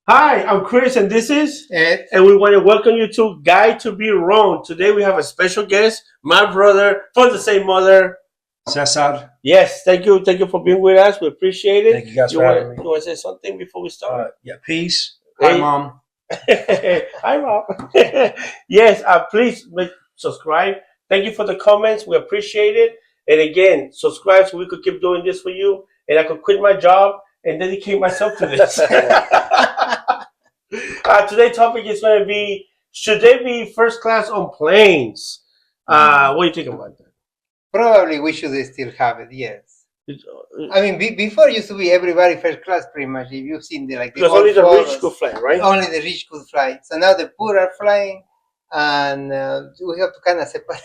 Hi, I'm Chris, and this is, Ed. and we want to welcome you to Guide to Be Wrong. Today we have a special guest, my brother from the same mother. Cesar, Yes, thank you for being with us. We appreciate it. thank you guys You for want having to me. you want to say something before we start? Yeah, peace. Hi, Hey, mom. hi, Rob. Yes, please subscribe. Thank you for the comments. We appreciate it. And again, subscribe so we could keep doing this for you, and I could quit my job and dedicate myself to this. Today's topic is going to be: should they be first class on planes? What do you think about Probably we should still have it, yes. that? I mean, before used to be everybody first class pretty much. If you've seen the Because old only the rich could photos, fly, right? only the rich could fly. So now the poor are flying, and we have to kind of separate.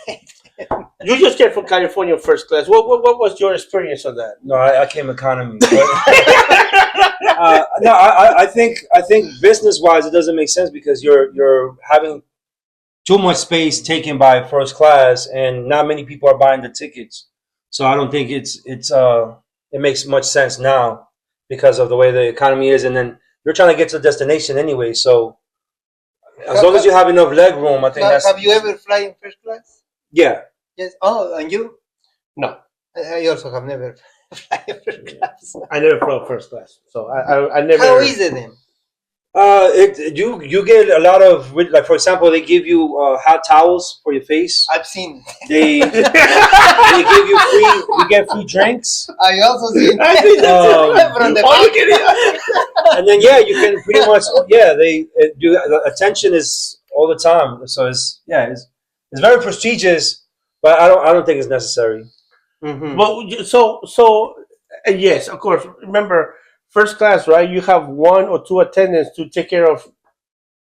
You just came from California first class. What was your experience on that? No, I came economy. No, I think business wise it doesn't make sense because you're having too much space taken by first class, and not many people are buying the tickets. So I don't think it makes much sense now because of the way the economy is, and then you're trying to get to the destination anyway. So as long as you have enough leg room, I think Have you ever fly in first class? yeah. Yes. Oh, and you? No, I also have never fly in first class. I never flew first class, so I never. How is it then? You get a lot of, like, for example, they give you hot towels for your face. I've seen. They they give you free. You get free drinks, I also seen. I think that's From the Oh, you back. kidding? and then you can pretty much they do. The attention is all the time, so it's very prestigious, but I don't think it's necessary. Mhm. Well, yes, of course. Remember, first class, right? You have one or two attendants to take care of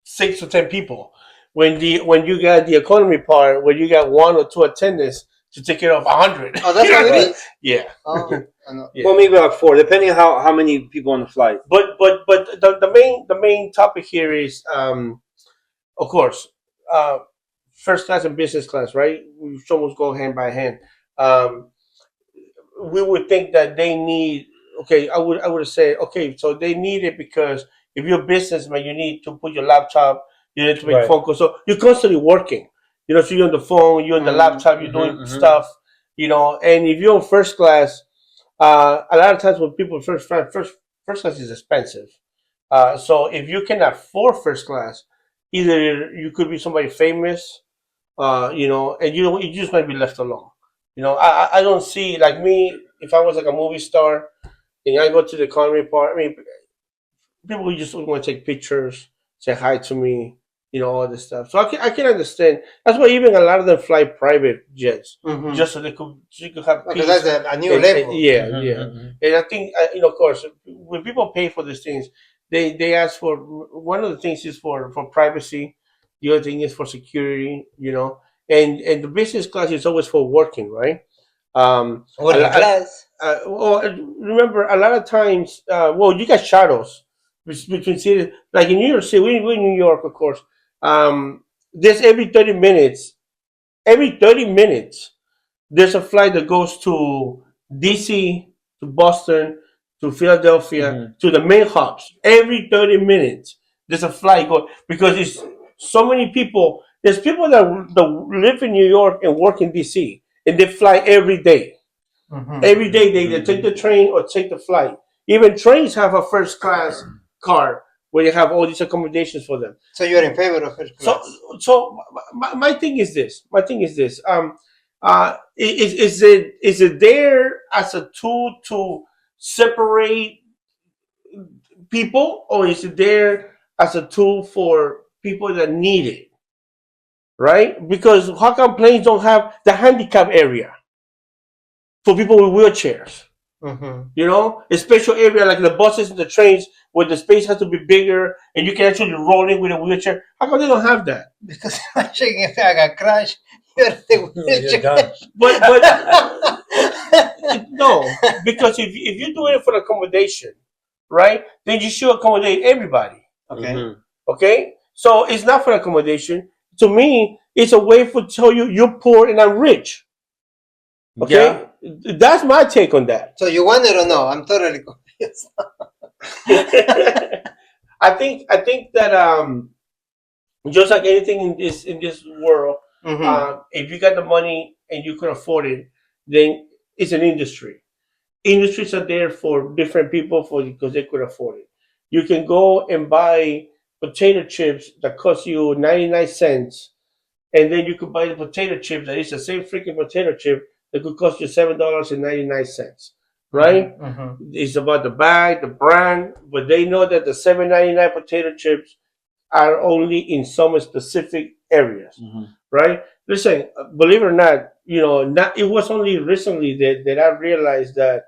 6 to 10 people. When you got the economy part, where you got one or two attendants to take care of 100. Oh, that's how it is. Yeah, Oh, I know. yeah. Well, maybe like four, depending on how many people on the flight. But the main topic here is of course uh, first class and business class, right? We almost go hand by hand. Um, we would think that they need. Okay, I would say okay, so they need it because if you're a businessman, you need to put your laptop, you need to make Right. phone calls, so you're constantly working. So you're on the phone, you're on the Mm. laptop, you're doing Mm-hmm. stuff. And if you're on first class, a lot of times when people first class is expensive. So if you can afford first class, either you could be somebody famous, and you just might be left alone. I don't see, like me, if I was like a movie star and I go to the economy part. I mean, people who just want to take pictures, say hi to me, all this stuff. So I can understand. That's why even a lot of them fly private jets, Mhm. just so you could have Okay, peace. that's a new And level. yeah, Mm-hmm, yeah. mm-hmm. And I think, of course, when people pay for these things, they ask for, one of the things is for privacy. The other thing is for security. And the business class is always for working, right? Working class. Well, remember, a lot of times, you got shadows between cities. Like in New York City, we're in New York, of course. There's every 30 minutes, there's a flight that goes to DC, to Boston, to Philadelphia, Mm-hmm. to the main hubs. Every 30 minutes, there's a flight going because it's so many people. There's people that live in New York and work in DC, and they fly every day. Mhm. Every day they either take the train or take the flight. Even trains have a first class card where you have all these accommodations for them. So you're in favor of first So, class? so my thing is this. My thing is this. Is it there as a tool to separate people, or is it there as a tool for people that need it? Right? Because how come planes don't have the handicap area for people with wheelchairs? Mm-hmm. A special area like the buses and the trains where the space has to be bigger and you can actually roll in with a wheelchair. How come they don't have that? Because imagine if I got crashed, you're the You're done. But no, because if you're doing it for accommodation, right, then you should accommodate everybody. Okay. Mm-hmm. Okay, so it's not for accommodation. To me, it's a way to tell you you're poor and I'm rich. Yeah. Okay, that's my take on that. So you want it or no? I'm totally confused. I think that just like anything in this world, Mm-hmm. if you got the money and you can afford it, then it's an industry. Industries are there for different people for because they could afford it. You can go and buy potato chips that cost you 99 cents, and then you could buy the potato chip that is the same freaking potato chip that could cost you $7.99. Right? Mm-hmm. Mm-hmm. It's about the bag, the brand, but they know that the 7.99 potato chips are only in some specific areas, Mhm. right? Listen, believe it or not, not it was only recently that I realized that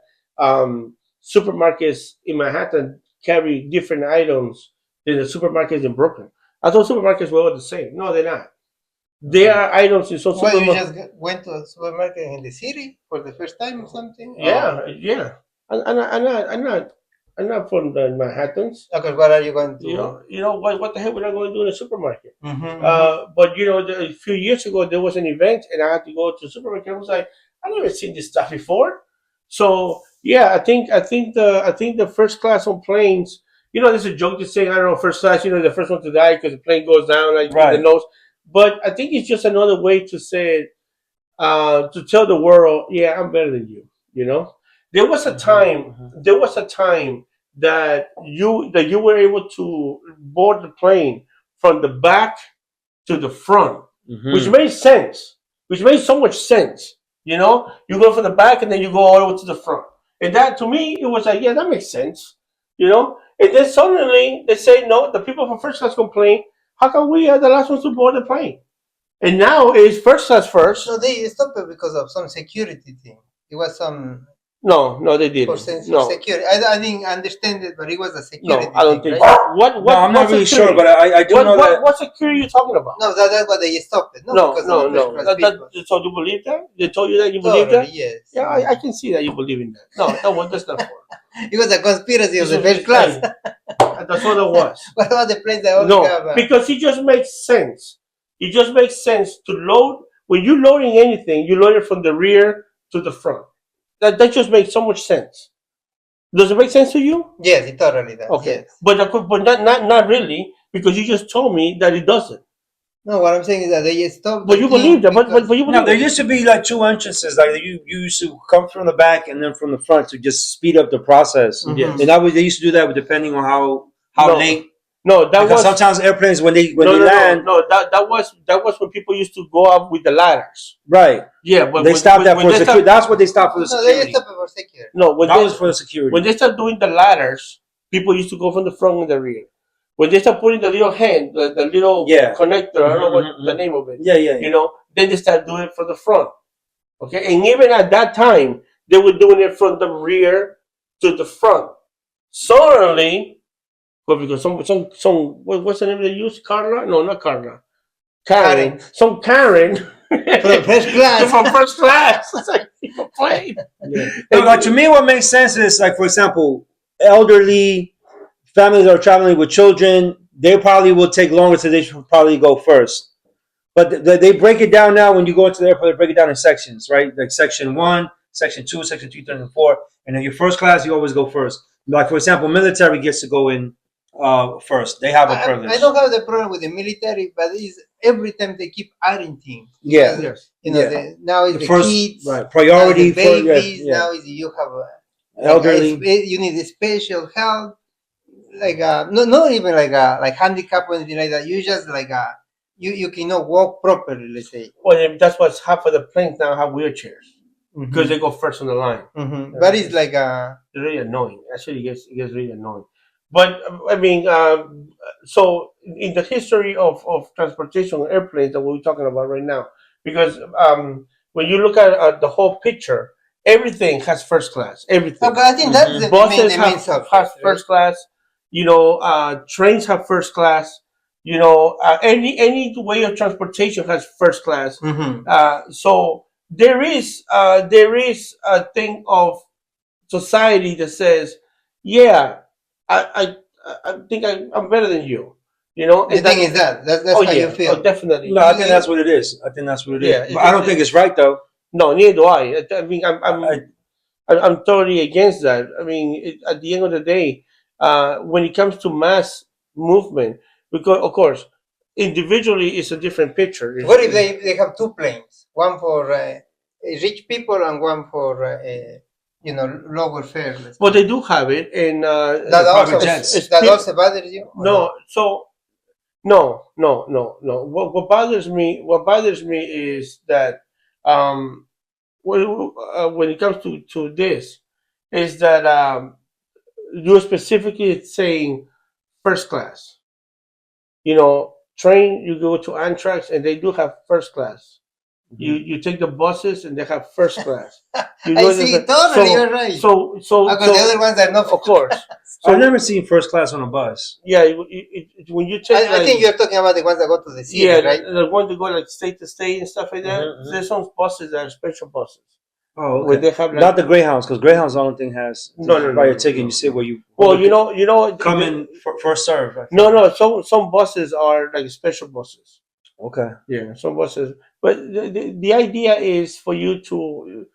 supermarkets in Manhattan carry different items than the supermarkets in Brooklyn. I thought supermarkets were all the same. No, they're not. There are items in some Well, you supermarkets. just went to a supermarket in the city for the first time or something? Oh, Yeah, yeah. I'm not from the Manhattans. okay. What are you going You to? know, what the hell would I going to do in a supermarket? Mm-hmm, mm-hmm. But a few years ago there was an event and I had to go to the supermarket. I was like, I never seen this stuff before. So yeah, I think the first class on planes. There's a joke to say I don't know first class. The first one to die because the plane goes down like in the Right. nose. But I think it's just another way to say it, to tell the world, yeah, I'm better than you. You know, there was a Mhm, time. mhm. There was a time that you were able to board the plane from the back to the front, which Mhm. made sense, which made so much sense. You go from the back and then you go all the way to the front, and that to me it was like, yeah, that makes sense. And then suddenly they say no, the people from first class complain. How come we are the last ones to board the plane? And now it's first class first. No, they stopped it because of some security thing. It was some No, no, they for didn't. for No, security. I didn't understand it, but it was a no, security I don't thing, think right? so. What No, what I'm what not really sure, security? but I do What know what that. what security are you talking about? No, that's why they stopped it. No, No, because of no, the first no. class people. So you believe that? They told you that you believe Totally, that? yes. Yeah, I can see that you believe in that. No, that's not for. It was a conspiracy of It's the just, first it's, class. hey, that's what it was. What about the planes that only No, have? because it just makes sense. It just makes sense to load when you're loading anything. You load it from the rear to the front. That just makes so much sense. Does it make sense to you? Yes, it totally does. Okay, Yes. but not really because you just told me that it doesn't. No, what I'm saying is that they stopped But the you believe thing that. But because you No, believe there it. used to be like two entrances. Like you used to come from the back and then from the front to just speed up the process. mm-hmm. And Yes. that was they used to do that depending on how No. late. No. That Because was sometimes airplanes when they no, no, no, land, no. That was when people used to go up with the ladders. right? Yeah, but They stopped that when for they security. start That's what they stopped for the No, they security. stopped it for security. no when That they was for the when security. they start doing the ladders, people used to go from the front and the rear. When they start putting the little hand, the little Yeah. connector, I don't know what the Mhm. name of it. Yeah, yeah, yeah. Then they start doing it from the front. Okay, and even at that time, they were doing it from the rear to the front. Suddenly, well, because what's the name they use? Carla? No, not Carla. Karen. Karen Some Karen from first class. from first class. It's like you complain. Yeah. No, but to me, what makes sense is like, for example, elderly families that are traveling with children. They probably will take longer, so they should probably go first. But they break it down now when you go into the airport. They break it down in sections, right? Like section one, section two, section three, and four. And then your first class, you always go first. Like for example, military gets to go in first. They have a I privilege. don't have the problem with the military, but it's every time they keep adding things Yeah, because Yes. yeah. now it's The the first kids, right now it's priority the for yeah, babies, yeah. now is you have Elderly. you need a special help, no, not even like handicap or anything like that. You just you cannot walk properly, let's say. Well, that's what's half of the planes now have wheelchairs because Mm-hmm. they go first on the line. Mm-hmm. But it's like It's really annoying. Actually, it gets really annoying. But I mean, so in the history of transportation, airplanes that we're talking about right now, because when you look at the whole picture, everything has first class. Everything. okay. I think that's Mhm. Buses the main have subject, has right? first class. Trains have first class. Any way of transportation has first class. Mm-hmm. So there is a thing of society that says, yeah, I I think I'm better than you. The And thing that is that's oh how you yeah, oh feel. definitely. No, I think that's what it is. I think that's what it is. Yeah, But I don't think it's right though. no, neither do I. I mean, I, I'm totally against that. I mean, at the end of the day, when it comes to mass movement because, of course, individually it's a different picture. What if they have two planes, one for rich people and one for lower fare? Well, they do have it, and That also private jets. that also bothers you? Or no. So no. What bothers me is that when it comes to this, is that you're specifically saying first class. Train, you go to Amtrak and they do have first class. You take the buses and they have first class. I see, totally, you're right. Because the other ones are not. Of course. So I've never seen first class on a bus. Yeah, when you take, I think you're talking about the ones that go to the city, yeah, right? the one to go like state to state and stuff like that. There's some buses that are special buses. Oh, okay. Where they have not the Greyhounds, because Greyhounds, I don't think has. No. Buy your ticket, and you sit where you. Well, you know, come in first serve. No. Some buses are like special buses. Okay. Yeah, some buses. But the idea is for you to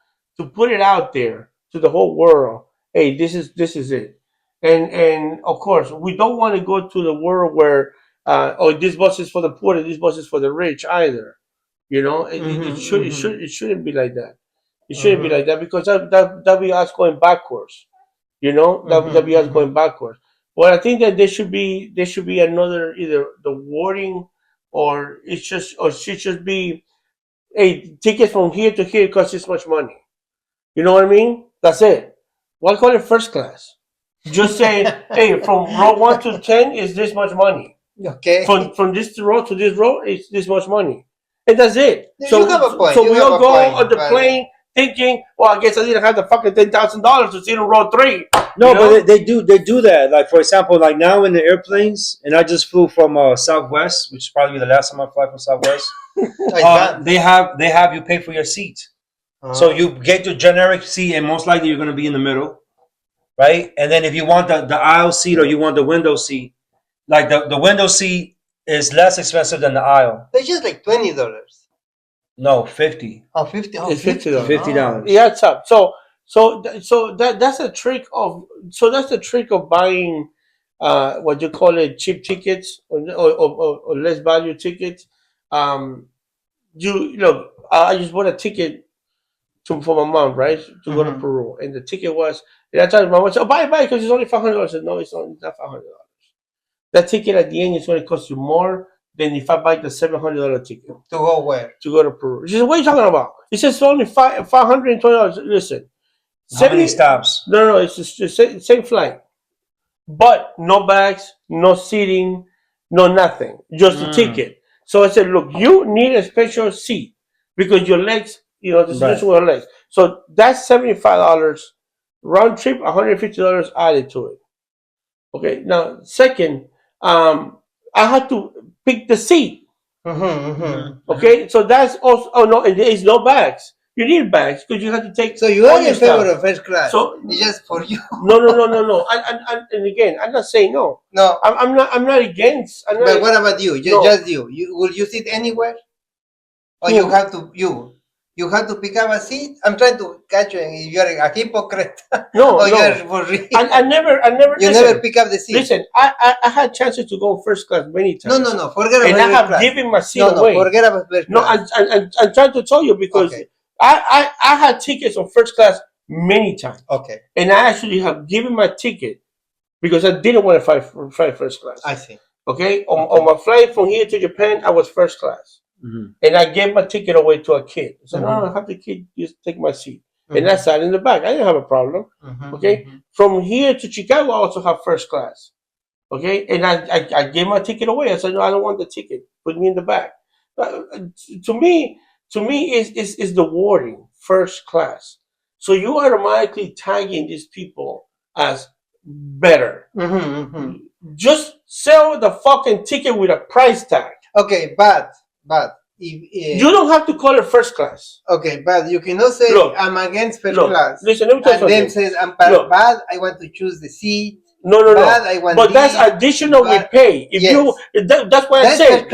put it out there to the whole world. Hey, this is it. And of course, we don't want to go to the world where this bus is for the poor and this bus is for the rich either. It shouldn't be like that. It shouldn't be like that because that be us going backwards. That be us going backwards. Well, I think that there should be another, either the wording or it should just be, hey, tickets from here to here cost this much money. You know what I mean? That's it. Why call it first class? Just say, hey, from row 1 to 10 is this much money. Okay. From this row to this row, it's this much money. And that's it. You have a point. So You we have all a go point, on the but- plane thinking, well, I guess I didn't have the fucking $10,000 to sit in row 3. No, but they do that. Like, for example, like now in the airplanes, and I just flew from Southwest, which is probably the last time I fly from Southwest. They have you pay for your seat. So you get your generic seat, and most likely you're going to be in the middle, right? And then if you want the aisle seat or you want the window seat, like the window seat is less expensive than the aisle. It's just like $20. No, 50. Oh, 50. Oh, It's $50. $50. Yeah, it's up. That's the trick of buying what you call it, cheap tickets or less value tickets. I just bought a ticket for my mom, right, to go to Peru, and the ticket was. And I told my mom, said, "Oh, buy because it's only $500." I said, "No, it's not $500. That ticket at the end is going to cost you more than if I buy the $700 ticket To go where? to go to Peru." She said, "What are you talking about?" He says it's only $520. Listen, How many stops? No, it's just the same flight, but no bags, no seating, no nothing, just the ticket. So I said, "Look, you need a special seat because your legs, the situation with your legs." So that's $75 round trip, $150 added to it. Okay, now second, I had to pick the seat. Okay, so that's also. Oh no, and there is no bags. You need bags because you have to take. So you all are your in favor stuff. of first class. So it's just for you. No. And again, I'm not saying no. No. I'm not against. But what about you? No. Just you. Will you sit anywhere? Or you have to pick up a seat? I'm trying to catch you. You're a hypocrite. No, You're for real. I never. You listen, never pick up the seat. Listen, I had chances to go first class many times. No. Forget about and I first have class. given my seat No, away. forget about first class. No, I'm trying to tell you because Okay. I had tickets on first class many times. Okay. And I actually have given my ticket because I didn't want to fly first class. I see. Okay? On my flight from here to Japan, I was first class. And I gave my ticket away to a kid. I said, no, have the kid just take my seat. And I sat in the back. I didn't have a problem. Okay? From here to Chicago, I also have first class. Okay? And I gave my ticket away. I said, no, I don't want the ticket. Put me in the back. To me, is the wording first class. So you automatically tagging these people as better. Just sell the fucking ticket with a price tag. Okay, but you don't have to call it first class. Okay, but you cannot say Look, I'm against first class. Listen, let me tell you and then something. says I'm bad. I want to choose the seat. No. I want But that's additional we pay. If that's what I say.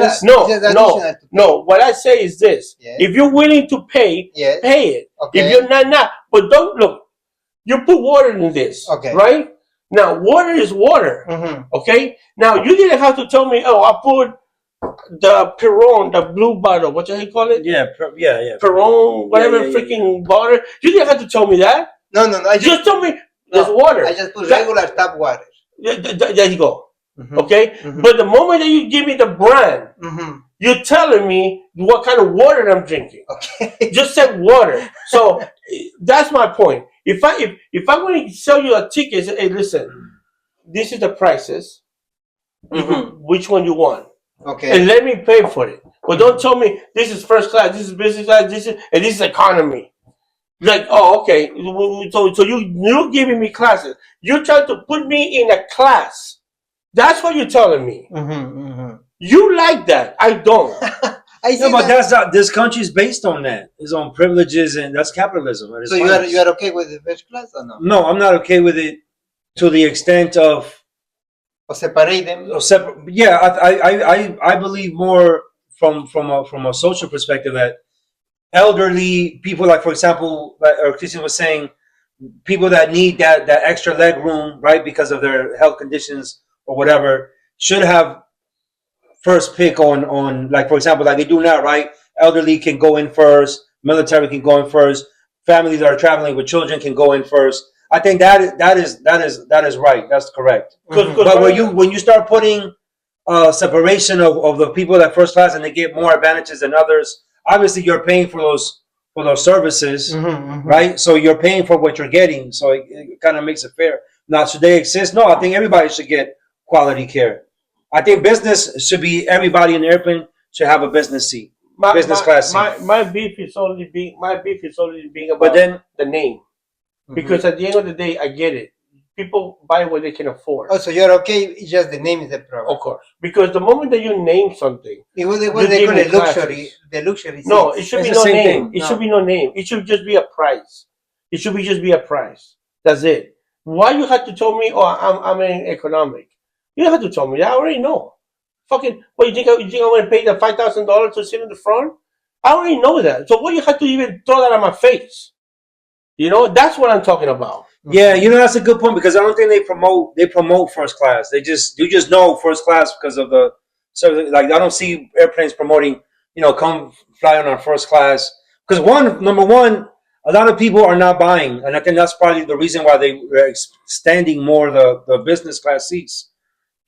No. What I say is this: if you're willing to pay, pay it. Okay. If you're not, but don't look. You put water in this, okay, right? Now, water is water. Mm-hmm. Okay. Now, you didn't have to tell me. Oh, I put the Perron, the blue bottle. What do you call it? Yeah, yeah. Perron, whatever Yeah. freaking water. You didn't have to tell me that. No. I Just tell me there's no, water. I just put That- regular tap water. There you go. Mm-hmm. Okay. Mhm. But the moment that you give me the brand, Mm-hmm. you're telling me what kind of water I'm drinking. Okay. Just said water. So that's my point. If I'm going to sell you a ticket, say, hey, listen, this is the prices. Mm-hmm. Which one you want? Okay. And let me pay for it. But don't tell me this is first class, this is business class, this is economy. Like, oh, okay. So you're giving me classes. You're trying to put me in a class. That's what you're telling me. Mm-hmm. Mm-hmm. You like that. I don't. I see No, but that. that's not. This country's based on that. It's on privileges, and that's capitalism. at its So finest. you are okay with the first class or no? No, I'm not okay with it to the extent of Or separate them? Yeah, I believe more from a social perspective that elderly people, like for example, like Christian was saying, people that need that extra leg room, right, because of their health conditions or whatever, should have first pick on like for example, like they do now, right? Elderly can go in first, military can go in first, families that are traveling with children can go in first. I think that is right. That's correct. Mhm. But when you start putting separation of the people that first class and they get more advantages than others, obviously you're paying for those services, Mhm. right? So you're paying for what you're getting. So it kind of makes it fair. Now, should they exist? No, I think everybody should get quality care. I think business should be everybody in the airplane should have a business seat, business class seat. my beef is only being But about then, the name. Because at the end of the day, I get it. People buy what they can afford. Oh, so you're okay? It's just the name is the problem. Of course. Because the moment that you name something, What you they give call me it luxury, classes. the luxury. No, it seats. should It's be the no same name. thing. It No. should be no name. It should just be a price. It should be just be a price. That's it. Why you have to tell me? Oh, I'm an economic. You don't have to tell me that. I already know. Fucking. What you think? You think I'm going to pay the $5,000 to sit in the front? I already know that. So what you have to even throw that on my face? You know, that's what I'm talking about. yeah, that's a good point because I don't think they promote first class. You just know first class because of the so like I don't see airplanes promoting, come fly on our first class because number one, a lot of people are not buying, and I think that's probably the reason why they're extending more the business class seats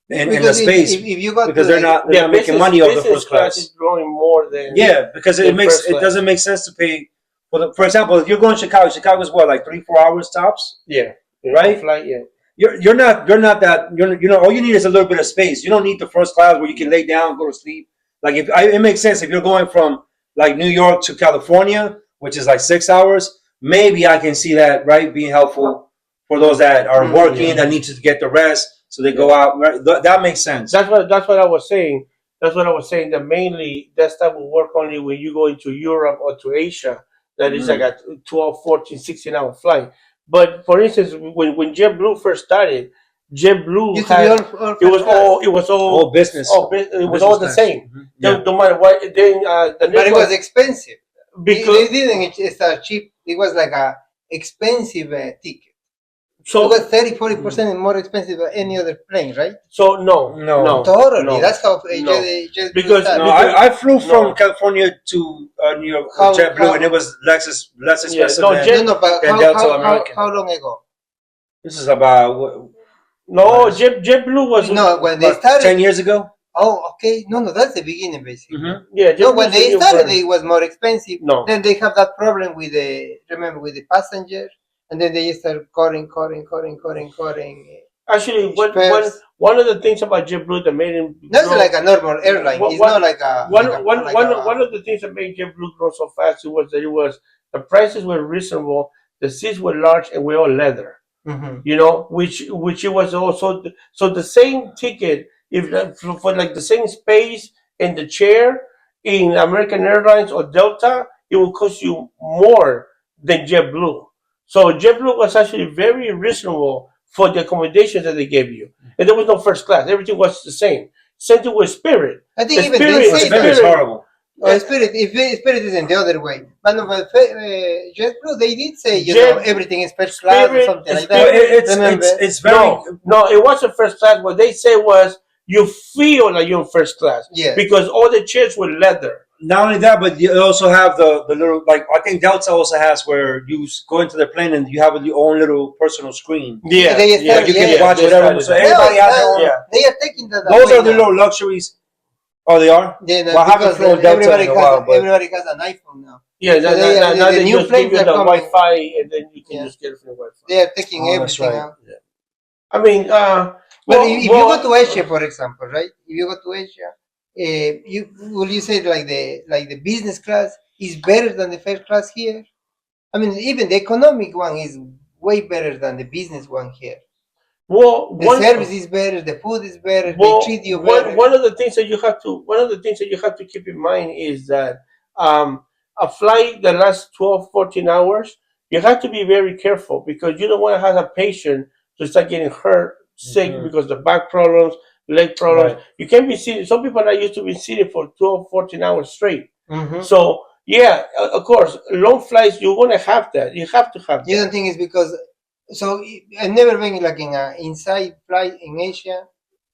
in the Because space if you got because to they're not making money off the business first class. is growing more than Yeah, because than first class. doesn't make sense to pay. For example, if you're going to Chicago, Chicago's what, like 3-4 hours tops, Yeah. right? Flight, yeah. You're not that all you need is a little bit of space. You don't need the first class where you can lay down, go to sleep. Like it makes sense if you're going from like New York to California, which is like 6 hours. Maybe I can see that right being helpful for those that are working that need to get the rest, so they go out. Right? That makes sense. That's what I was saying. That's what I was saying. That mainly that stuff will work only when you go into Europe or to Asia. That is like a 12, 14, 16-hour flight. But for instance, when JetBlue first started, JetBlue used to be had all it was first class. All business. it was all the class. same. Yeah. No matter what, then the But it was expensive. because They didn't start cheap. It was like a expensive ticket. It so was 30-40% more expensive than any other plane, right? so no No. Totally. no. That's how No. just Because- started. No, I flew from No. California to New York How- with JetBlue, how- and it was less expensive no, than Jet- No, but than Delta American. how long ago? This is about no JetBlue was No, when they about started. 10 years ago. Oh, okay. No, that's the beginning, basically. yeah. No, JetBlue when they was- started, it was more expensive. No. Then they have that problem with the passenger, and then they start cutting. Actually, Express. one of the things about JetBlue that made him That's grow- like a normal airline. It's One- not like a one like a- one like one a- one of the things that made JetBlue grow so fast was that the prices were reasonable, the seats were large, and were all leather. Mhm. You know, which it was also so the same ticket for like the same space in the chair in American Airlines or Delta, it will cost you more than JetBlue. So JetBlue was actually very reasonable for the accommodations that they gave you, and there was no first class. Everything was the same. Same thing with Spirit. I think The even Spirit- they the say Spirit that. is horrible. Or Spirit, if Spirit is in the other way. But no, but JetBlue, they did say, Jet everything is first class or Spirit, something like No, that. Spirit. Remember? it's very No, it wasn't first class. What they said was you feel like you're in first class Yes. because all the chairs were leather. not only that, but you also have the little, like I think Delta also has where you go into the plane and you have your own little personal screen. Yeah, They yeah, started- You can yeah, watch they whatever. started So that. everybody No, has their own. Yeah. They are taking that. Those away are the now. little luxuries. Oh, they are. Yeah, no, Well, I haven't because flown Delta everybody in a has while, but everybody has an iPhone now. Yeah, So now the they new just give planes you are the coming. Wi-Fi and then you can Yeah. just get it from the Wi-Fi. They are taking Oh, that's everything right. out. I mean, But if you go to Asia, for example, right? If you go to Asia, you say like the business class is better than the first class here? I mean, even the economic one is way better than the business one here. well, The service is better, the food is better, they treat you better. one of the things that you have to keep in mind is that a flight that lasts 12, 14 hours, you have to be very careful because you don't want to have a patient to start getting hurt, sick Mhm. because the back problems, leg problems. Right. You can't be sitting. Some people are not used to be sitting for 12, 14 hours straight. Mhm. So yeah, of course, long flights you're gonna have that. You have to have You that. don't think it's because? So I've never been like in a inside flight in Asia.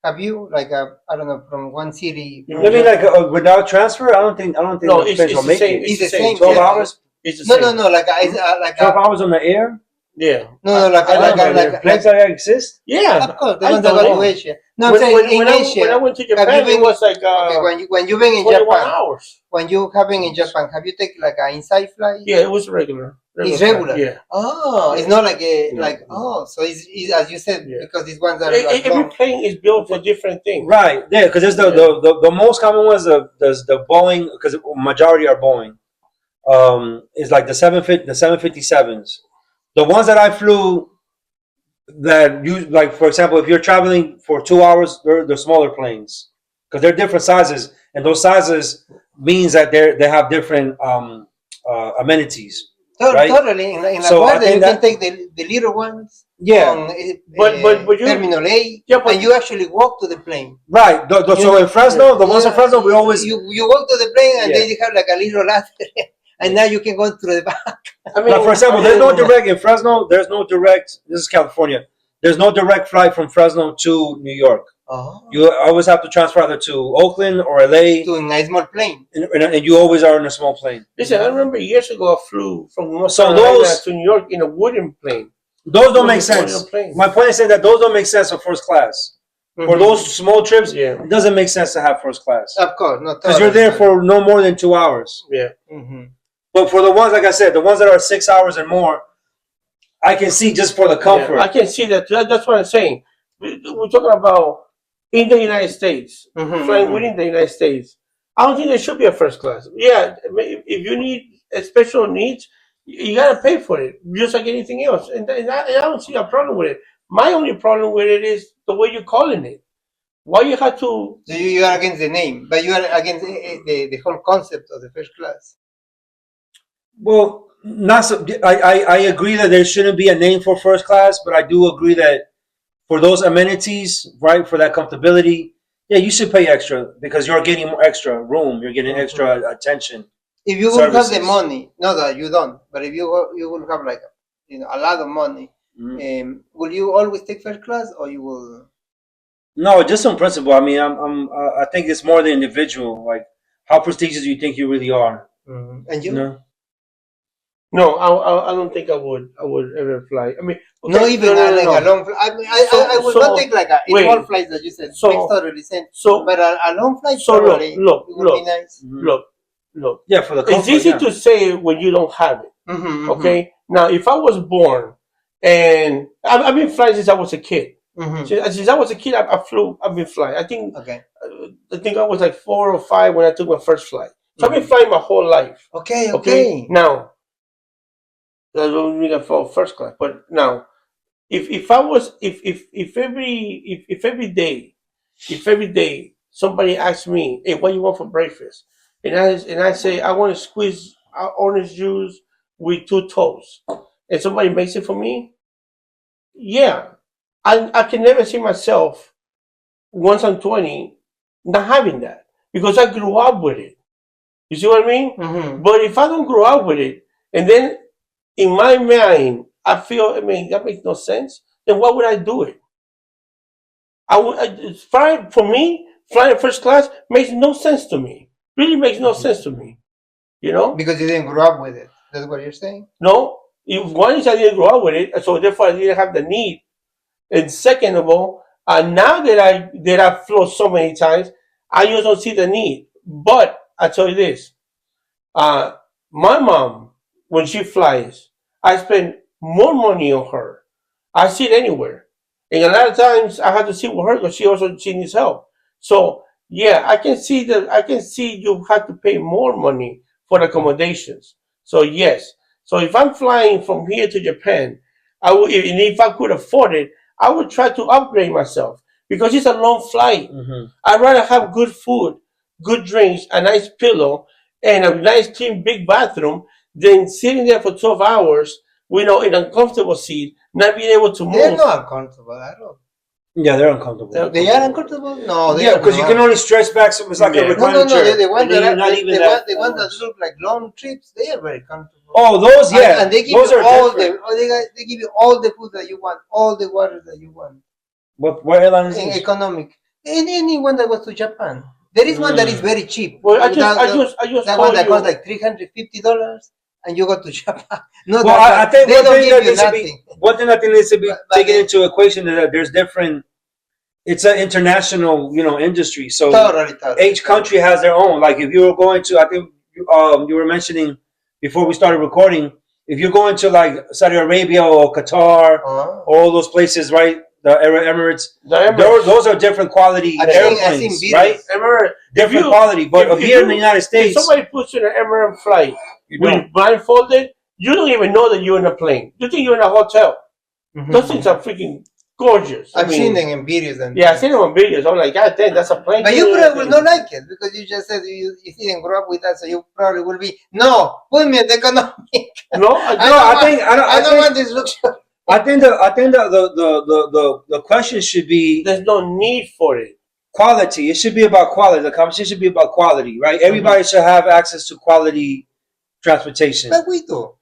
Have you like I don't know, from one city? You From I mean, like Japan? without transfer, I don't think No, the planes will it's the make same. it. It's It's the the same. same, 12 yeah. hours, It's the No, same. no, no. Like 12 hours on the air. Yeah. no, like I like know, man. like Planes that exist. Yeah. of course, the I ones that know go to it. Asia. No, I'm saying in When I Asia. went to Have you Japan, it been was like okay when you been in 21 Japan? hours. When you having in Japan, have you taken like an inside flight? Yeah, it was regular. It's flight, regular. Yeah. Oh, Yeah. it's not like a No, like no. so it's as you said Yeah. because these ones are like Every long. plane is built for different things. Right. Yeah, because there's the most common ones the Boeing, because majority are Boeing. Is like the 757s. The ones that I flew that you like, for example, if you're traveling for 2 hours, they're the smaller planes because they're different sizes, and those sizes means that they have different amenities. Right? Totally. In So I LaGuardia, think you can that take the little ones yeah, on But you Terminal A, yeah, but and you actually walk to the plane. right. So in Fresno, the ones in Fresno, we always you walk to the plane, and Yeah. then you have like a little ladder, and now you can go through the back. I mean, like, for example, there's no direct in Fresno. There's no direct. This is California. There's no direct flight from Fresno to New York. Oh. You always have to transfer either to Oakland or LA, To a nice small plane. and you always are in a small plane. Listen, I remember years ago I flew from North So Carolina those- to New York in a wooden plane. Those don't It make was a sense. wooden plane. My point is saying that those don't make sense for first class. For those small trips, Yeah. it doesn't make sense to have first class Of course, not because you're there for no more than 2 hours. Yeah. Mm-hmm. But for the ones, like I said, the ones that are 6 hours and more, I can see just for the comfort. Yeah, I can see that. That's what I'm saying. We're talking about in the United States, flying within the United States. I don't think there should be a first class. Yeah, if you need special needs, you gotta pay for it, just like anything else. And I don't see a problem with it. My only problem with it is the way you're calling it. Why you have to? So you are against the name, but you are against the whole concept of the first class. Well, not so. I agree that there shouldn't be a name for first class, but I do agree that for those amenities, right, for that comfortability, yeah, you should pay extra because you're getting more extra room, you're getting extra attention. If you will have the Services. money, not that you don't, but if you will have like a lot of money, will you always take first class or you will? No, just on principle. I mean, I think it's more the individual. Like, how prestigious do you think you really are? And you? know? No, I don't think I would. I would ever fly. I mean, okay, Not even like a long flight. I mean, I would not take like a small flight that you said. Makes totally sense. But a long flight, probably, look, it would be nice. look. Yeah, for the comfort, It's easy yeah. to say when you don't have it. Okay. Now, if I was born and I've been flying since I was a kid. Since I was a kid, I've been flying. I think I was like 4 or 5 when I took my first flight. So I've been flying my whole life. Okay. Now, I don't mean that for first class, but now, if I was if every day somebody asks me, "Hey, what do you want for breakfast?" and I say I want to squeeze orange juice with 2 toasts, and somebody makes it for me, yeah, I can never see myself once I'm 20 not having that because I grew up with it. You see what I mean? Mm-hmm. But if I don't grow up with it, and then in my mind I feel, I mean, that makes no sense, then why would I do it? It's flying for me. Flying first class makes no sense to me. Really makes no sense to me. You know? Because you didn't grow up with it. That's what you're saying. No. If one is I didn't grow up with it, so therefore I didn't have the need. And second of all, now that I flown so many times, I just don't see the need. But I tell you this: uh, my mom, when she flies, I spend more money on her. I see it anywhere, and a lot of times I have to sit with her because she needs help. So yeah, I can see that. I can see you have to pay more money for the accommodations. So yes. So if I'm flying from here to Japan, and if I could afford it, I would try to upgrade myself because it's a long flight. Mm-hmm. I'd rather have good food, good drinks, a nice pillow, and a nice clean big bathroom than sitting there for 12 hours, in a comfortable seat, not being able to They're move. not uncomfortable at all. Yeah, they're uncomfortable. They are uncomfortable? No, they Yeah, are because you not. can only stretch back, so it's like a Yeah. recliner No. chair. The one and then that you're not even the one that much. look like long trips, they are very comfortable. Oh, those, yeah, And they give those you are all different. they give you all the food that you want, all the water that you want. What airline is In this? economic. Anyone that goes to Japan. There is one that is very cheap. Well, I just That one told that costs you. like $350 and you go to Japan. No, Well, that I think they one don't thing give that you needs to be nothing. one thing that needs to be But taken they- into equation is that there's different. It's an international, industry. So Totally. each country has their own. Like if you were going to, I think you were mentioning before we started recording, if you're going to like Saudi Arabia or Qatar Oh. or all those places, right? The Emirates, The Emirates. those are different quality I've airplanes, seen right? videos. Emirates. Different quality. But here in the United If States, somebody puts you in an Emirates flight you with don't. blindfolded, you don't even know that you're in a plane. You think you're in a hotel. Those things are freaking gorgeous. I've seen them in videos and Yeah, I've seen them on videos. I'm like, God damn, that's a plane. but you probably will not like it because you just said you didn't grow up with that, so you probably will be no. Put me in the economic. No, I don't want this luxury. I think the question should be there's no need for it. quality. It should be about quality. The conversation should be about quality, right? Everybody should have access to quality transportation. But we do.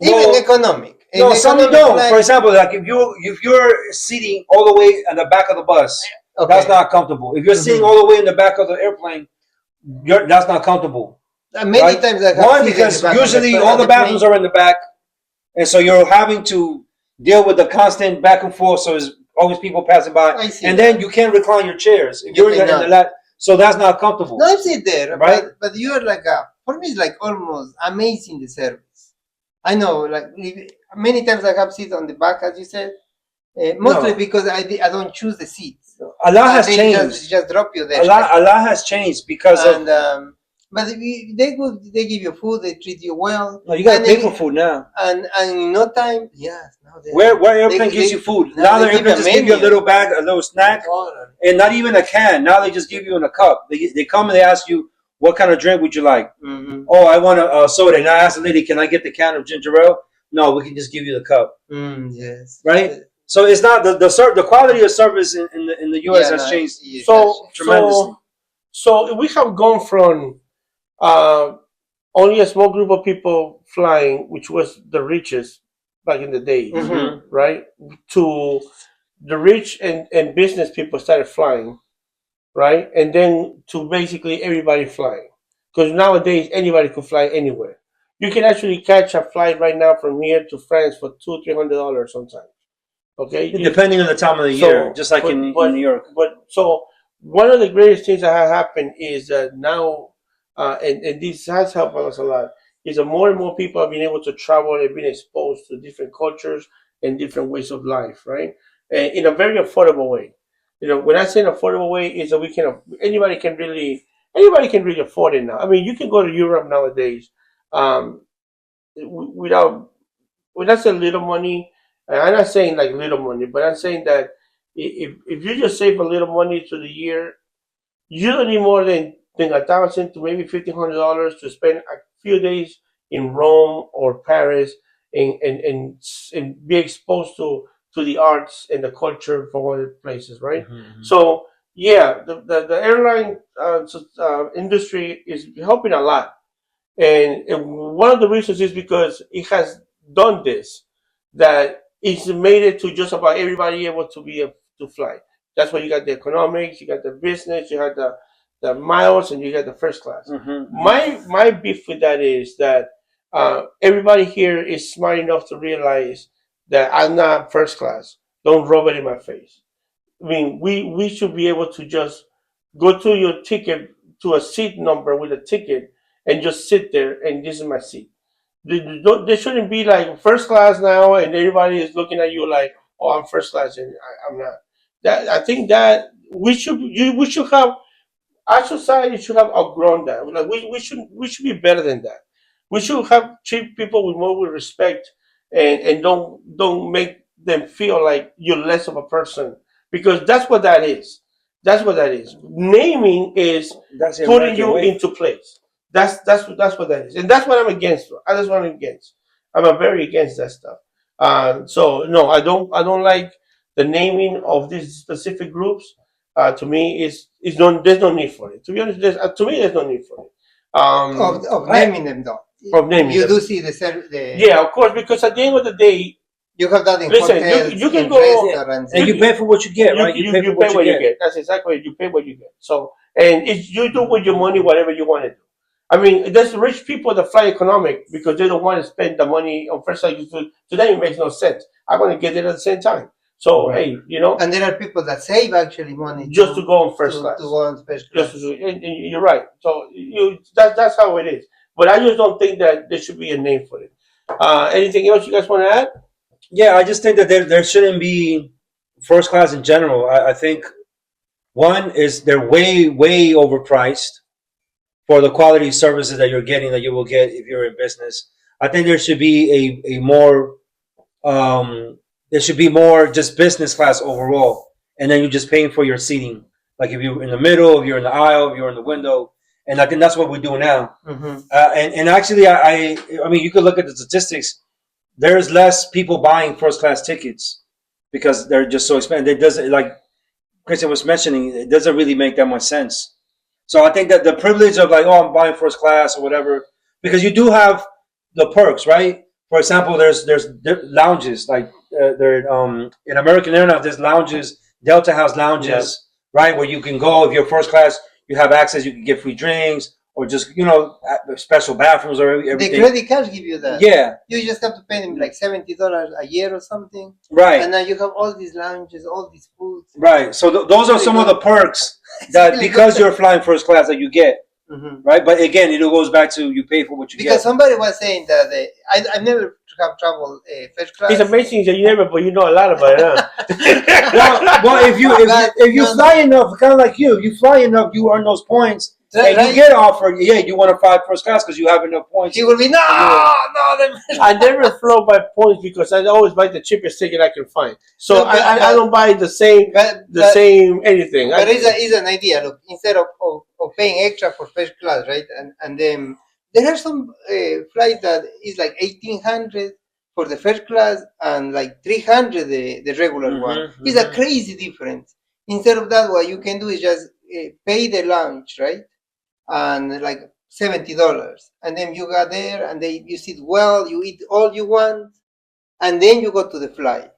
Well, Even economic. No, In some economic don't. line- For example, like if you're sitting all the way at the back of the bus, Okay. that's not comfortable. If you're sitting all the way in the back of the airplane, that's not comfortable. Many right? times I have One, seen because in the back of usually the all the bathrooms plane. are in the back, and so you're having to deal with the constant back and forth. So there's always people passing by, I see and that. then you can't recline your chairs. If You you're in the cannot. lap, so that's not comfortable. No, I've seen there, Right? but you're like for me, it's like almost amazing the service. I know, like many times I have seats on the back, as you said, mostly No. because I don't choose the seats. Allah has They changed. just drop you there. Allah has changed because of. And but they give you food, they treat you well. No, you gotta and pay they- for food now. And in no time, yes. Now Where airplane gives you food? Now the airplane just give you a little bag, a little snack, and not even a can. Now they just give you in a cup. They come and they ask you, what kind of drink would you like? Mm-hmm. Oh, I want a soda. And I ask the lady, can I get the can of ginger ale? No, we can just give you the cup. Yes. Right? So it's not the quality of service in the US has changed tremendously. So we have gone from only a small group of people flying, which was the richest back in the days, right? To the rich and business people started flying, right? And then to basically everybody flying. Because nowadays anybody could fly anywhere. You can actually catch a flight right now from here to France for $200-300 sometimes. Okay? Depending on the time of the year, just like in New York. But so one of the greatest things that have happened is that now, and this has helped us a lot, is that more and more people have been able to travel and been exposed to different cultures and different ways of life, right? And in a very affordable way. When I say an affordable way, is that anybody can really afford it now. I mean, you can go to Europe nowadays without that's a little money. I'm not saying like little money, but I'm saying that if you just save a little money to the year, you don't need more than $1,000 to maybe $1,500 to spend a few days in Rome or Paris and be exposed to the arts and the culture from other places, right? Mm-hmm. So yeah, the airline industry is helping a lot. And one of the reasons is because it has done this, that it's made it to just about everybody able to be able to fly. That's why you got the economics, you got the business, you got the miles, and you got the first class. My beef with that is that everybody here is smart enough to realize that I'm not first class. Don't rub it in my face. I mean, we should be able to just go to your ticket, to a seat number with a ticket, and just sit there, and this is my seat. There shouldn't be like first class now, and everybody is looking at you like, oh, I'm first class, and I'm not. That I think that we should have, our society should have outgrown that. Like we should be better than that. We should have treat people with more with respect, and don't make them feel like you're less of a person, because that's what that is. That's what that is. Naming is That's the putting American you way. into place. That's what that is, and that's what I'm against. That's what I'm against. I'm very against that stuff. So no, I don't like the naming of these specific groups. To me, is no, there's no need for it. To be honest, to me, there's no need for it. Of naming them though. Of naming You them. do see the Yeah, of course, because at the end of the day, you have that in listen, hotels, you can in go, restaurants, And you pay for what you get, right? You pay for what you get. That's exactly it. You pay what you get. So, and it's, you do with your money whatever you want to do. I mean, there's rich people that fly economic because they don't want to spend the money on first class. To them, it makes no sense. I'm going to get it at the same time. So, Right. hey, and there are people that save actually money just to go on first to class. go on first Just class. to, and you're right. So that's how it is. But I just don't think that there should be a name for it. Anything else you guys want to add? Yeah, I just think that there shouldn't be first class in general. I think one is they're way overpriced for the quality services that you're getting, that you will get if you're in business. I think there should be a more there should be more just business class overall, and then you're just paying for your seating. Like if you're in the middle, if you're in the aisle, if you're in the window, and I think that's what we do now. And actually, I mean, you could look at the statistics. There's less people buying first class tickets because they're just so expensive. It doesn't, like Christian was mentioning, it doesn't really make that much sense. So I think that the privilege of like, oh, I'm buying first class or whatever, because you do have the perks, right? For example, there's lounges like there in American Airlines. There's lounges, Delta has lounges, right, where you can go if you're first class. You have access. You can get free drinks or just special bathrooms or everything. The credit cards give you that. Yeah, You just have to pay them like $70 a year or something, right. and now you have all these lounges, all these foods. Right. So those are some of the perks that because you're flying first class that you get. Right. But again, it goes back to you pay for what you Because get. somebody was saying that I've never have traveled first class. It's amazing that you never, but you know a lot about it, huh? well, if you fly enough, kind of like you fly enough, you earn those points. Right, and you get offered, you want to fly first class because you have enough points. He will be I never flow by points because I always buy the cheapest ticket I can find. So No, but- I don't buy the same same anything. But it's an idea. Look, instead of paying extra for first class, right? And then there are some flights that is like 1,800 for the first class and like 300 the regular one. It's a crazy difference. Instead of that, what you can do is just pay the lunch, right? And like $70, and then you got there, and you sit well, you eat all you want, and then you go to the flight.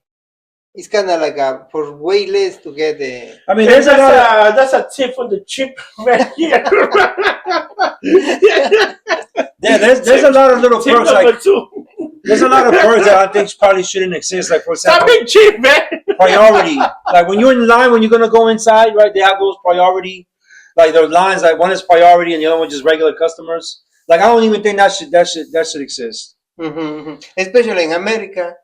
It's kind of like for way less to get the. I mean, that's a tip from the cheap man here. Yeah, there's a lot of little tip perks. number Like, two. there's a lot of perks that I think probably shouldn't exist. Like, for Stop example, being cheap, man. priority. Like when you're in line, when you're gonna go inside, right? They have those priority. Like those lines, like one is priority and the other one just regular customers. Like I don't even think that should exist. Especially in America,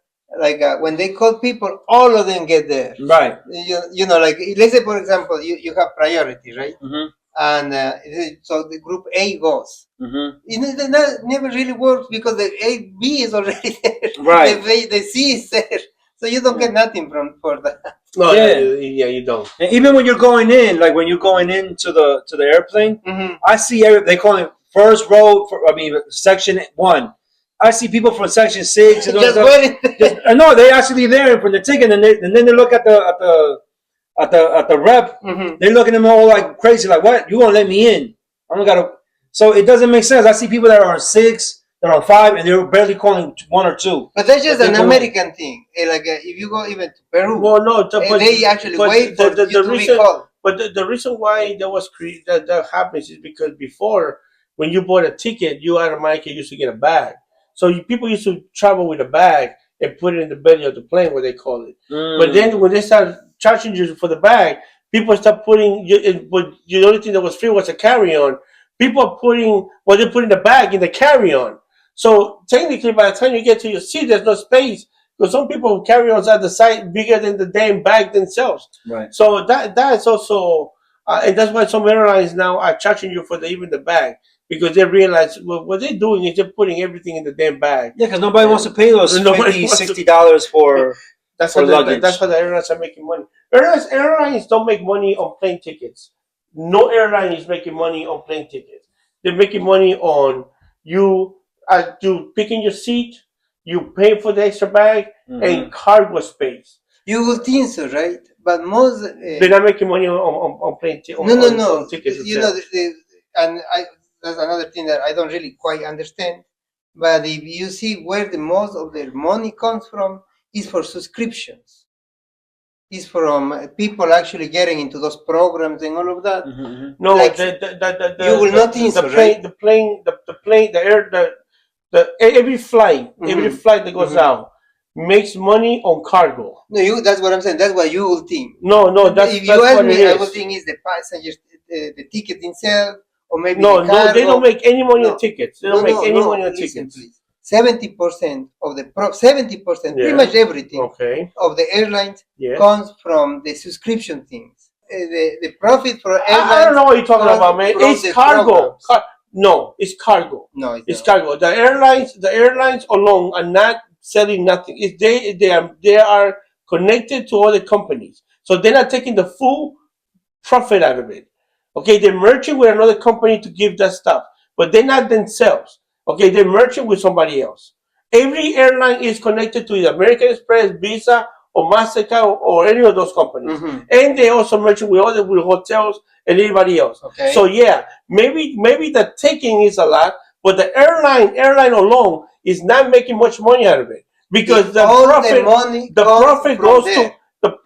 like when they call people, all of them get there. Right. You know, like let's say for example, you have priority, right? And so the group A goes. That never really works because the A B is already there. Right. The C is there, so you don't get nothing for that. No, Yeah. you don't. And even when you're going in, like when you're going into the airplane, I see they call it first row. Section 1. I see people from section 6. And Just waiting. No, they actually there for the ticket, and then they look at the rep. They look at them all like crazy, like, what? You won't let me in? I'm gonna. So it doesn't make sense. I see people that are on 6, that are on 5, and they're barely calling 1 or 2. But that's just But an they go- American thing. If you go even to Peru, Well, no, they actually wait for you to be called. But the reason why that happens is because before, when you bought a ticket, you automatically used to get a bag. So people used to travel with a bag and put it in the belly of the plane, what they call it. But then when they start charging you for the bag, people start putting but the only thing that was free was a carry-on. People are they're putting the bag in the carry-on. So technically, by the time you get to your seat, there's no space because some people carry on at the side bigger than the damn bag themselves. Right. So that's also, and that's why some airlines now are charging you for even the bag because they realize what they're doing is they're putting everything in the damn bag. Yeah, because nobody wants to pay those Nobody $50, wants to- $60 for That's for how luggage. that's how the airlines are making money. Airlines don't make money on plane tickets. No airline is making money on plane tickets. They're making money on you picking your seat, you pay for the extra bag, and cargo space. You would think so, right? But most They're not making money on plane tickets. no. On tickets You know, itself. that's another thing that I don't really quite understand. But if you see where the most of their money comes from, is for subscriptions. Is from people actually getting into those programs and all of that. No, Like, you will not think so, right? the plane, every flight that goes out makes money on cargo. No, that's what I'm saying. That's what you will think. No, that's if that's you ask what me, it I is. would think is the passengers, the ticket itself, or maybe No, the cargo. they don't make any money No. on tickets. They don't make any money on tickets. Please. 70% of the 70%, pretty much everything of the airlines comes from the subscription things. The profit for airlines. I don't know what you're talking about, man. It's cargo. No, it's cargo. No, it's cargo. The airlines alone are not selling nothing. It's they are connected to other companies, so they're not taking the full profit out of it. Okay, they're merging with another company to give that stuff, but they're not themselves. Okay, they're merging with somebody else. Every airline is connected to either American Express, Visa, or MasterCard, or any of those companies, and they also merging with hotels and anybody else. Okay. So yeah, maybe the taking is a lot, but the airline alone is not making much money out of it because the profit goes to the.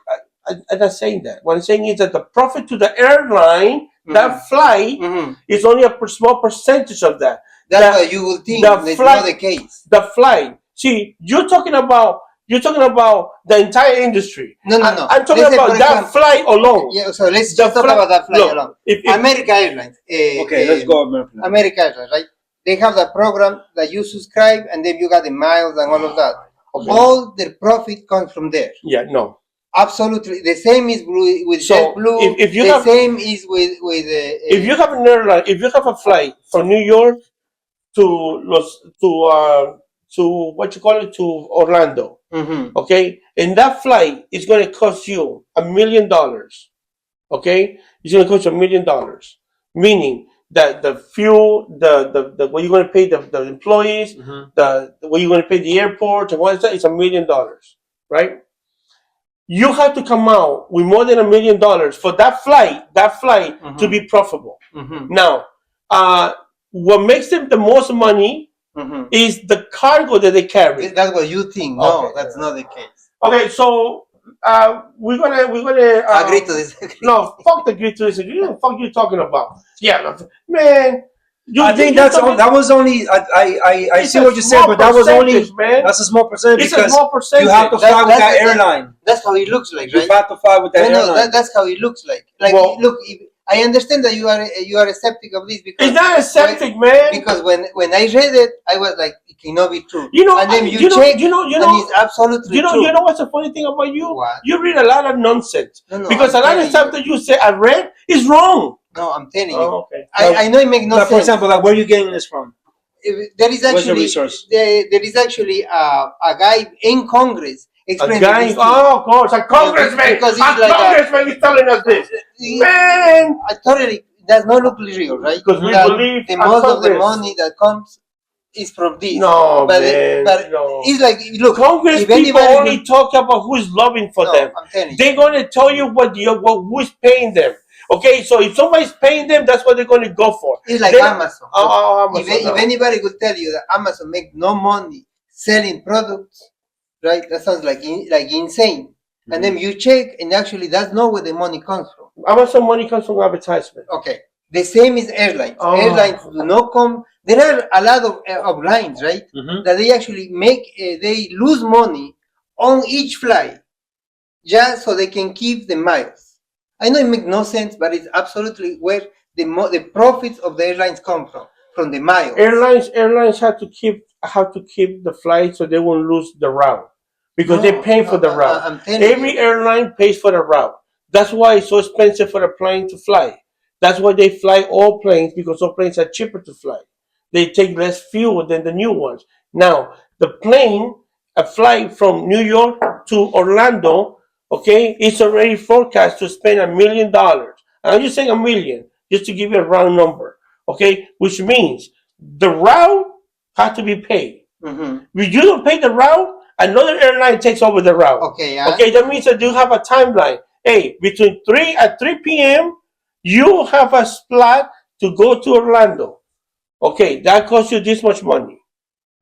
I'm not saying that. What I'm saying is that the profit to the airline, that flight, is only a small percentage of that. That's what you will think. That's not the case. The flight. See, you're talking about the entire industry. No. I'm talking about that flight alone. Yeah, so let's just talk about that flight alone. America Airlines. Okay, let's go America Airlines, right? They have that program that you subscribe, and then you got the miles and all of that. Okay. All their profit comes from there. Yeah, no. Absolutely, the same is with Jetblue. Same is with. If you have an airline, if you have a flight from New York to what you call it, to Orlando, okay, and that flight is going to cost you $1 million. Okay, it's going to cost you $1 million, meaning that the fuel, the what you're going to pay the employees, the what you're going to pay the airport, and what is that? It's $1 million, right? You have to come out with more than $1 million for that flight to be profitable. Now, what makes them the most money is the cargo that they carry. That's what you think. No, okay. That's not the case. Okay, so we're gonna agree to this. No, fuck the agree to this. You know, fuck you talking about? Yeah, man. I think that was only. I see what you said, but that was only. Man. That's a small percentage. It's a small percentage. You have to fly with that airline. That's how it looks like, right? You have to fly with that airline. No, that's how it looks like. Like, look. I understand that you are a skeptic of this because it's not a skeptic, man. Because when I read it, I was like, it cannot be true. You know, and then you check, and it's absolutely true. You know what's the funny thing about you? What? You read a lot of nonsense. No, because a lot of stuff that you say I read is wrong. No, I'm telling you. Oh, okay. I know it makes no sense. For example, like, where are you getting this from? There is actually a guy in Congress. Of course, a congressman. Because congressman is telling us this. Man, totally does not look real, right? Because we believe the most of the money that comes is from this. No, but no. It's like, look, Congress people only talk about who's lobbying for them. I'm telling you. They're going to tell you who's paying them. Okay, so if somebody's paying them, that's what they're going to go for. It's like They're- Amazon. Amazon, If anybody could tell you that Amazon make no money selling products, right? That sounds like insane. And then you check, and actually, that's not where the money comes from. Amazon money comes from advertisement. Okay. The same is airlines. Oh. Airlines do not come. There are a lot of lines, right? That they actually make, they lose money on each flight just so they can keep the miles. I know it makes no sense, but it's absolutely where the profits of the airlines come from the miles. Airlines have to keep the flight so they won't lose the route because they pay for the route. I'm telling Every you. airline pays for the route. That's why it's so expensive for the plane to fly. That's why they fly all planes, because all planes are cheaper to fly. They take less fuel than the new ones. Now, the plane, a flight from New York to Orlando, okay, it's already forecast to spend $1 million. And I'm just saying $1 million, just to give you a round number, okay, which means the route has to be paid. If you don't pay the route, another airline takes over the route. Okay, yeah. Okay, that means that you have a timeline. Hey, between 3 p.m., you have a slot to go to Orlando. Okay, that costs you this much money.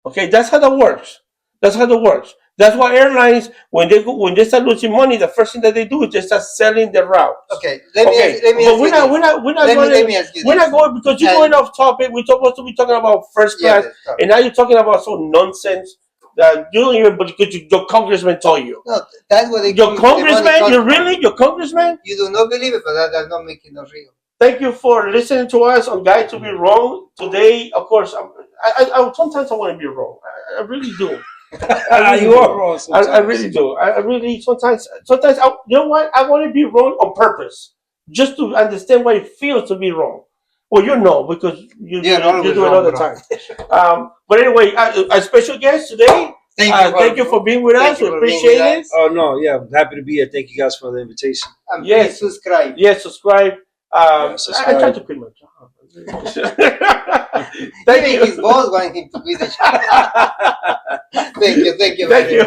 Okay, that's how that works. That's how that works. That's why airlines, when they start losing money, the first thing that they do is they start selling the routes. Okay, let me ask you this. We're not going because you're going off topic. We're supposed to be talking about first class, and now you're talking about some nonsense that you don't even. But your congressman told you. No, that's what they. Your congressman, your congressman. You do not believe it, but that does not make it not real. Thank you for listening to us on Guide to Be Wrong. Today, of course, I sometimes I want to be wrong. I really do. You are wrong sometimes. I really do. I really sometimes you know what? I want to be wrong on purpose, just to understand what it feels to be wrong. Well, you know, because you do it all the time. But anyway, a special guest today. Thank you for being with us. We appreciate it. Oh no, yeah, I'm happy to be here. Thank you guys for the invitation. Yes, subscribe. Yes, subscribe. Subscribe. I tried to quit my job. Even his boss wanted him to quit the job. Thank you. Thank you.